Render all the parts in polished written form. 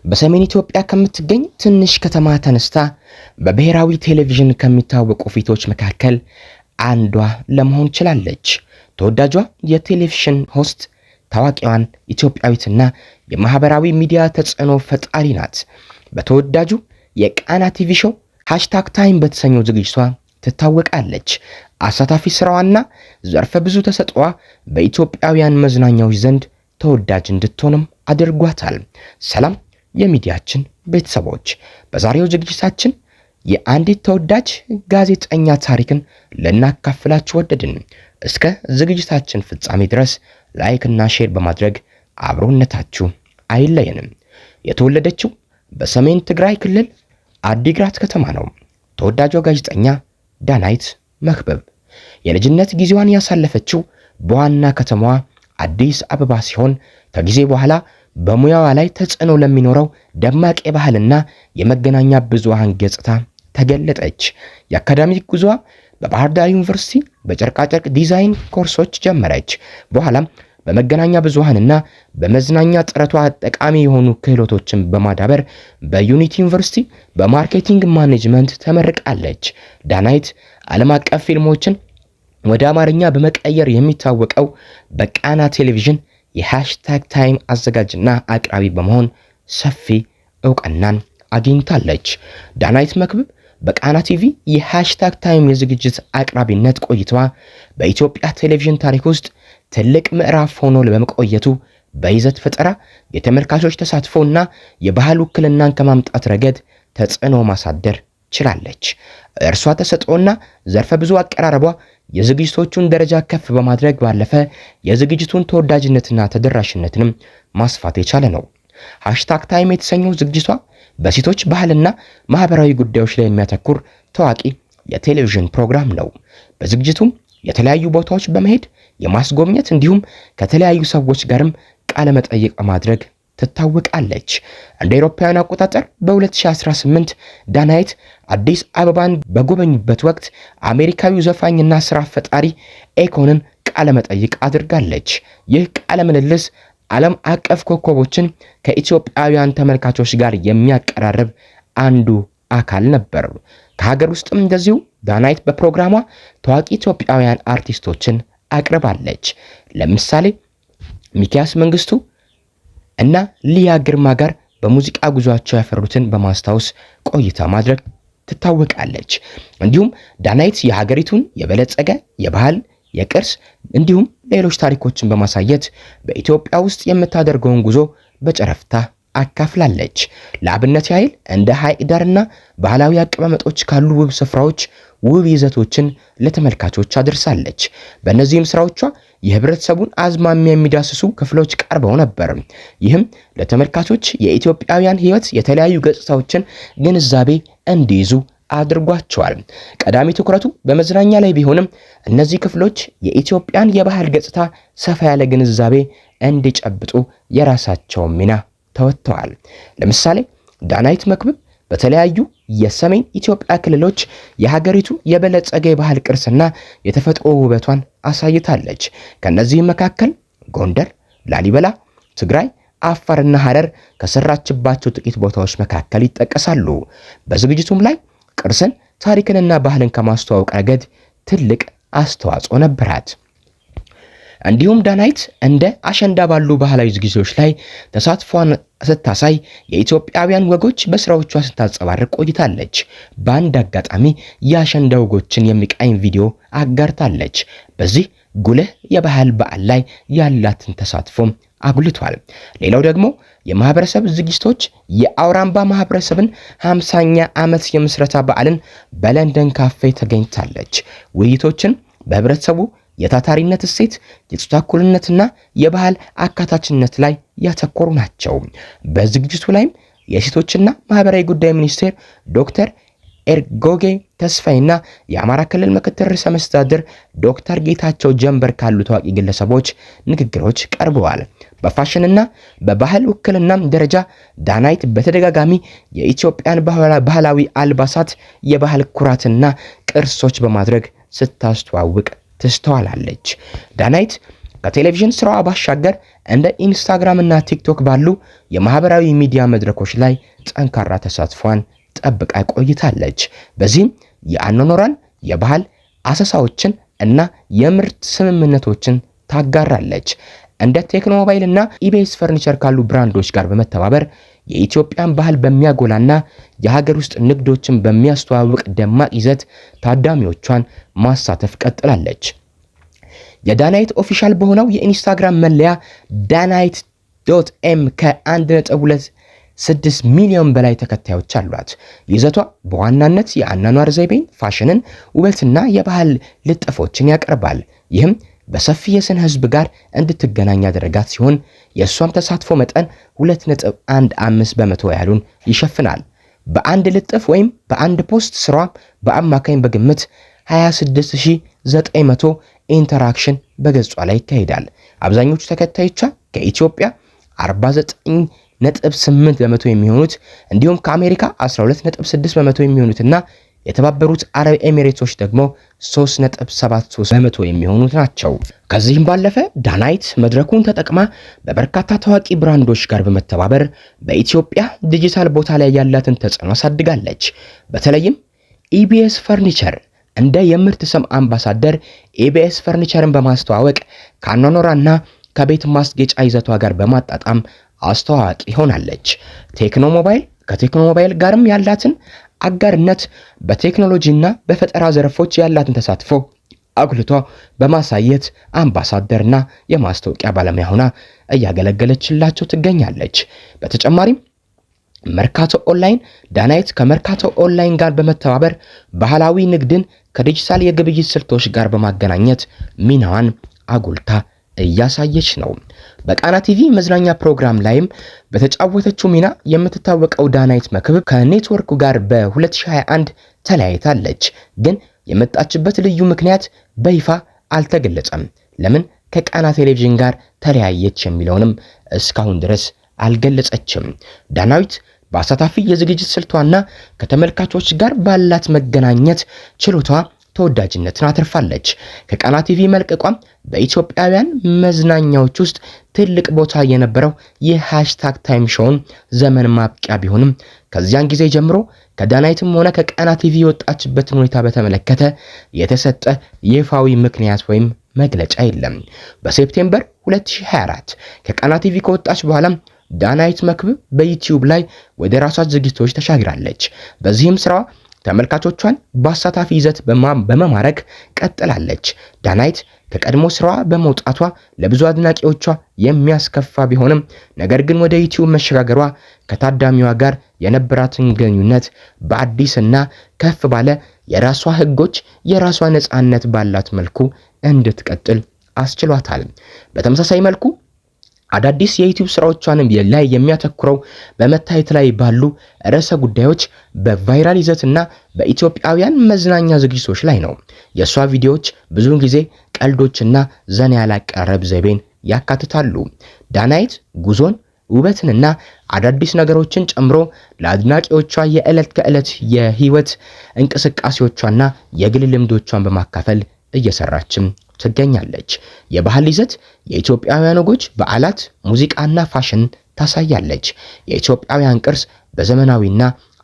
በሰሜን ኢትዮጵያ ከምትገኝ ትንሽ ከተማ ተነስታ በብሔራዊ ቴሌቪዥን ከሚታወቁ ፊቶች መካከል አንዷ ለመሆን ችላለች። ተወዳጇ የቴሌቪዥን ሆስት ታዋቂዋን ኢትዮጵያዊትና የማህበራዊ ሚዲያ ተጽዕኖ ፈጣሪ ናት። በተወዳጁ የቃና ቲቪ ሾው #ታይም በተሰኘው ዝግጅቷ ትታወቃለች። አሳታፊ ስራዋና ዘርፈ ብዙ ተሰጥኦዋ በኢትዮጵያውያን መዝናኛዎች ዘንድ ተወዳጅ እንድትሆንም አድርጓታል። ሰላም የሚዲያችን ቤተሰቦች፣ በዛሬው ዝግጅታችን የአንዲት ተወዳጅ ጋዜጠኛ ታሪክን ልናካፍላችሁ ወደድን። እስከ ዝግጅታችን ፍጻሜ ድረስ ላይክ እና ሼር በማድረግ አብሮነታችሁ አይለየንም። የተወለደችው በሰሜን ትግራይ ክልል አዲግራት ከተማ ነው። ተወዳጇ ጋዜጠኛ ዳናይት መክብብ የልጅነት ጊዜዋን ያሳለፈችው በዋና ከተማዋ አዲስ አበባ ሲሆን ከጊዜ በኋላ በሙያዋ ላይ ተጽዕኖ ለሚኖረው ደማቅ የባህልና የመገናኛ ብዙሃን ገጽታ ተገለጠች። የአካዳሚክ ጉዞዋ በባህር ዳር ዩኒቨርሲቲ በጨርቃጨርቅ ዲዛይን ኮርሶች ጀመረች። በኋላም በመገናኛ ብዙሃንና በመዝናኛ ጥረቷ ጠቃሚ የሆኑ ክህሎቶችን በማዳበር በዩኒቲ ዩኒቨርሲቲ በማርኬቲንግ ማኔጅመንት ተመርቃለች። ዳናይት ዓለም አቀፍ ፊልሞችን ወደ አማርኛ በመቀየር የሚታወቀው በቃና ቴሌቪዥን የ#ታይም አዘጋጅና አቅራቢ በመሆን ሰፊ ዕውቅናን አግኝታለች። ዳናይት መክብብ በቃና ቲቪ የ#ታይም የዝግጅት አቅራቢነት ቆይታዋ በኢትዮጵያ ቴሌቪዥን ታሪክ ውስጥ ትልቅ ምዕራፍ ሆኖ በመቆየቱ በይዘት ፈጠራ፣ የተመልካቾች ተሳትፎና የባህል ውክልናን ከማምጣት ረገድ ተጽዕኖ ማሳደር ችላለች። እርሷ ተሰጥኦና ዘርፈ ብዙ አቀራረቧ የዝግጅቶቹን ደረጃ ከፍ በማድረግ ባለፈ የዝግጅቱን ተወዳጅነትና ተደራሽነትንም ማስፋት የቻለ ነው። #ታይም የተሰኘው ዝግጅቷ በሴቶች ባህልና ማህበራዊ ጉዳዮች ላይ የሚያተኩር ታዋቂ የቴሌቪዥን ፕሮግራም ነው። በዝግጅቱም የተለያዩ ቦታዎች በመሄድ የማስጎብኘት እንዲሁም ከተለያዩ ሰዎች ጋርም ቃለ መጠይቅ በማድረግ ትታወቃለች። እንደ አውሮፓውያን አቆጣጠር በ2018 ዳናይት አዲስ አበባን በጎበኙበት ወቅት አሜሪካዊው ዘፋኝና ስራ ፈጣሪ ኤኮንን ቃለ መጠይቅ አድርጋለች። ይህ ቃለ ምልልስ ዓለም አቀፍ ኮከቦችን ከኢትዮጵያውያን ተመልካቾች ጋር የሚያቀራርብ አንዱ አካል ነበር። ከሀገር ውስጥም እንደዚሁ ዳናይት በፕሮግራሟ ታዋቂ ኢትዮጵያውያን አርቲስቶችን አቅርባለች። ለምሳሌ ሚኪያስ መንግስቱ እና ሊያ ግርማ ጋር በሙዚቃ ጉዟቸው ያፈሩትን በማስታወስ ቆይታ ማድረግ ትታወቃለች። እንዲሁም ዳናይት የሀገሪቱን የበለጸገ የባህል፣ የቅርስ እንዲሁም ሌሎች ታሪኮችን በማሳየት በኢትዮጵያ ውስጥ የምታደርገውን ጉዞ በጨረፍታ አካፍላለች። ለአብነት ያህል እንደ ሐይቅ ዳርና ባህላዊ አቀማመጦች ካሉ ውብ ስፍራዎች ውብ ይዘቶችን ለተመልካቾች አድርሳለች። በእነዚህም ስራዎቿ የህብረተሰቡን አዝማሚያ የሚዳስሱ ክፍሎች ቀርበው ነበር። ይህም ለተመልካቾች የኢትዮጵያውያን ህይወት የተለያዩ ገጽታዎችን ግንዛቤ እንዲይዙ አድርጓቸዋል። ቀዳሚ ትኩረቱ በመዝናኛ ላይ ቢሆንም እነዚህ ክፍሎች የኢትዮጵያን የባህል ገጽታ ሰፋ ያለ ግንዛቤ እንዲጨብጡ የራሳቸውን ሚና ተወጥተዋል። ለምሳሌ ዳናይት መክብብ በተለያዩ የሰሜን ኢትዮጵያ ክልሎች የሀገሪቱ የበለጸገ የባህል ቅርስና የተፈጥሮ ውበቷን አሳይታለች። ከነዚህም መካከል ጎንደር፣ ላሊበላ፣ ትግራይ፣ አፋርና ሐረር ከሰራችባቸው ጥቂት ቦታዎች መካከል ይጠቀሳሉ። በዝግጅቱም ላይ ቅርስን፣ ታሪክንና ባህልን ከማስተዋወቅ ረገድ ትልቅ አስተዋጽኦ ነበራት። እንዲሁም ዳናይት እንደ አሸንዳ ባሉ ባህላዊ ዝግጅቶች ላይ ተሳትፏን ስታሳይ የኢትዮጵያውያን ወጎች በስራዎቿ ስታንጸባርቅ ቆይታለች። በአንድ አጋጣሚ የአሸንዳ ወጎችን የሚቃኝ ቪዲዮ አጋርታለች። በዚህ ጉልህ የባህል በዓል ላይ ያላትን ተሳትፎ አጉልቷል። ሌላው ደግሞ የማህበረሰብ ዝግጅቶች የአውራምባ ማህበረሰብን 50ኛ ዓመት የምስረታ በዓልን በለንደን ካፌ ተገኝታለች። ውይይቶችን በህብረተሰቡ የታታሪነት እሴት፣ የጾታ እኩልነትና የባህል አካታችነት ላይ ያተኮሩ ናቸው። በዝግጅቱ ላይም የሴቶችና ማህበራዊ ጉዳይ ሚኒስቴር ዶክተር ኤርጎጌ ተስፋይና የአማራ ክልል ምክትል ርዕሰ መስተዳድር ዶክተር ጌታቸው ጀንበር ካሉ ታዋቂ ግለሰቦች ንግግሮች ቀርበዋል። በፋሽንና በባህል ውክልና ደረጃ ዳናይት በተደጋጋሚ የኢትዮጵያን ባህላዊ አልባሳት የባህል ኩራትና ቅርሶች በማድረግ ስታስተዋውቅ ትስተዋላለች። ዳናይት ከቴሌቪዥን ስራዋ ባሻገር እንደ ኢንስታግራም እና ቲክቶክ ባሉ የማህበራዊ ሚዲያ መድረኮች ላይ ጠንካራ ተሳትፏን ጠብቃ ቆይታለች። በዚህም የአኗኗራን የባህል አሰሳዎችን እና የምርት ስምምነቶችን ታጋራለች። እንደ ቴክኖሞባይል እና ኢቢኤስ ፈርኒቸር ካሉ ብራንዶች ጋር በመተባበር የኢትዮጵያን ባህል በሚያጎላና የሀገር ውስጥ ንግዶችን በሚያስተዋውቅ ደማቅ ይዘት ታዳሚዎቿን ማሳተፍ ቀጥላለች። የዳናይት ኦፊሻል በሆነው የኢንስታግራም መለያ danite.m ከ1.26 ሚሊዮን በላይ ተከታዮች አሏት። ይዘቷ በዋናነት የአኗኗር ዘይቤን፣ ፋሽንን፣ ውበትና የባህል ልጥፎችን ያቀርባል። ይህም በሰፊ የስነ ህዝብ ጋር እንድትገናኝ ያደረጋት ሲሆን የእሷም ተሳትፎ መጠን 2.15% ያህሉን ይሸፍናል። በአንድ ልጥፍ ወይም በአንድ ፖስት ስራዋ በአማካኝ በግምት 26900 ኢንተራክሽን በገጿ ላይ ይካሄዳል። አብዛኞቹ ተከታዮቿ ከኢትዮጵያ 49.8% የሚሆኑት እንዲሁም ከአሜሪካ 12.6% የሚሆኑትና የተባበሩት አረብ ኤሚሬቶች ደግሞ 3.73% የሚሆኑት ናቸው። ከዚህም ባለፈ ዳናይት መድረኩን ተጠቅማ በበርካታ ታዋቂ ብራንዶች ጋር በመተባበር በኢትዮጵያ ዲጂታል ቦታ ላይ ያላትን ተጽዕኖ አሳድጋለች። በተለይም ኢቢኤስ ፈርኒቸር እንደ የምርት ስም አምባሳደር ኢቢኤስ ፈርኒቸርን በማስተዋወቅ ከአኗኗራና ከቤት ማስጌጫ ይዘቷ ጋር በማጣጣም አስተዋዋቂ ሆናለች። ቴክኖሞባይል ከቴክኖሞባይል ጋርም ያላትን አጋርነት በቴክኖሎጂና በፈጠራ ዘርፎች ያላትን ተሳትፎ አጉልቶ በማሳየት አምባሳደርና የማስታወቂያ ባለሙያ ሆና እያገለገለችላቸው ትገኛለች። በተጨማሪም መርካቶ ኦንላይን ዳናይት ከመርካቶ ኦንላይን ጋር በመተባበር ባህላዊ ንግድን ከዲጂታል የግብይት ስልቶች ጋር በማገናኘት ሚናዋን አጉልታ እያሳየች ነው። በቃና ቲቪ መዝናኛ ፕሮግራም ላይም በተጫወተችው ሚና የምትታወቀው ዳናይት መክብብ ከኔትወርኩ ጋር በ2021 ተለያይታለች። ግን የመጣችበት ልዩ ምክንያት በይፋ አልተገለጸም። ለምን ከቃና ቴሌቪዥን ጋር ተለያየች የሚለውንም እስካሁን ድረስ አልገለጸችም። ዳናይት በአሳታፊ የዝግጅት ስልቷና ከተመልካቾች ጋር ባላት መገናኘት ችሎቷ ተወዳጅነትን አትርፋለች። ከቃና ቲቪ መልቀቋም በኢትዮጵያውያን መዝናኛዎች ውስጥ ትልቅ ቦታ የነበረው የሃሽታግ ታይም ሾውን ዘመን ማብቂያ ቢሆንም ከዚያን ጊዜ ጀምሮ ከዳናይትም ሆነ ከቃና ቲቪ የወጣችበትን ሁኔታ በተመለከተ የተሰጠ ይፋዊ ምክንያት ወይም መግለጫ የለም። በሴፕቴምበር 2024 ከቃና ቲቪ ከወጣች በኋላ ዳናይት መክብብ በዩቲዩብ ላይ ወደ ራሷ ዝግጅቶች ተሻግራለች። በዚህም ስራዋ ተመልካቾቿን በአሳታፊ ይዘት በመማረክ ቀጥላለች። ዳናይት ከቀድሞ ስራዋ በመውጣቷ ለብዙ አድናቂዎቿ የሚያስከፋ ቢሆንም ነገር ግን ወደ ዩቲዩብ መሸጋገሯ ከታዳሚዋ ጋር የነበራትን ግንኙነት በአዲስና ከፍ ባለ የራሷ ህጎች የራሷ ነፃነት ባላት መልኩ እንድትቀጥል አስችሏታል። በተመሳሳይ መልኩ አዳዲስ የዩቲዩብ ስራዎቿንም ላይ የሚያተኩረው በመታየት ላይ ባሉ ርዕሰ ጉዳዮች በቫይራል ይዘትና በኢትዮጵያውያን መዝናኛ ዝግጅቶች ላይ ነው። የሷ ቪዲዮዎች ብዙውን ጊዜ ቀልዶችና ዘና ያለ አቀራረብ ዘይቤን ያካትታሉ። ዳናይት ጉዞን፣ ውበትንና አዳዲስ ነገሮችን ጨምሮ ለአድናቂዎቿ የዕለት ከዕለት የህይወት እንቅስቃሴዎቿና የግል ልምዶቿን በማካፈል እየሰራችም ትገኛለች። የባህል ይዘት የኢትዮጵያውያን ወጎች፣ በዓላት፣ ሙዚቃና ፋሽን ታሳያለች። የኢትዮጵያውያን ቅርስ በዘመናዊና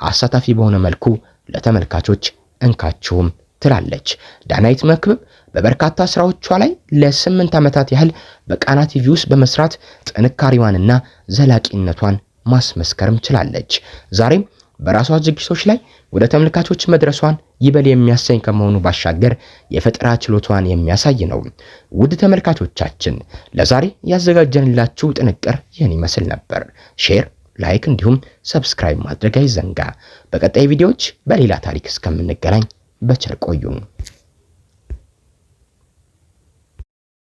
አሳታፊ በሆነ መልኩ ለተመልካቾች እንካችሁም ትላለች። ዳናይት መክብብ በበርካታ ስራዎቿ ላይ ለ8 ዓመታት ያህል በቃና ቲቪ ውስጥ በመስራት ጥንካሬዋንና ዘላቂነቷን ማስመስከርም ችላለች። ዛሬም በራሷ ዝግጅቶች ላይ ወደ ተመልካቾች መድረሷን ይበል የሚያሰኝ ከመሆኑ ባሻገር የፈጠራ ችሎቷን የሚያሳይ ነው። ውድ ተመልካቾቻችን ለዛሬ ያዘጋጀንላችሁ ጥንቅር ይህን ይመስል ነበር። ሼር፣ ላይክ እንዲሁም ሰብስክራይብ ማድረግ አይዘንጋ። በቀጣይ ቪዲዮዎች በሌላ ታሪክ እስከምንገናኝ በቸር ቆዩን።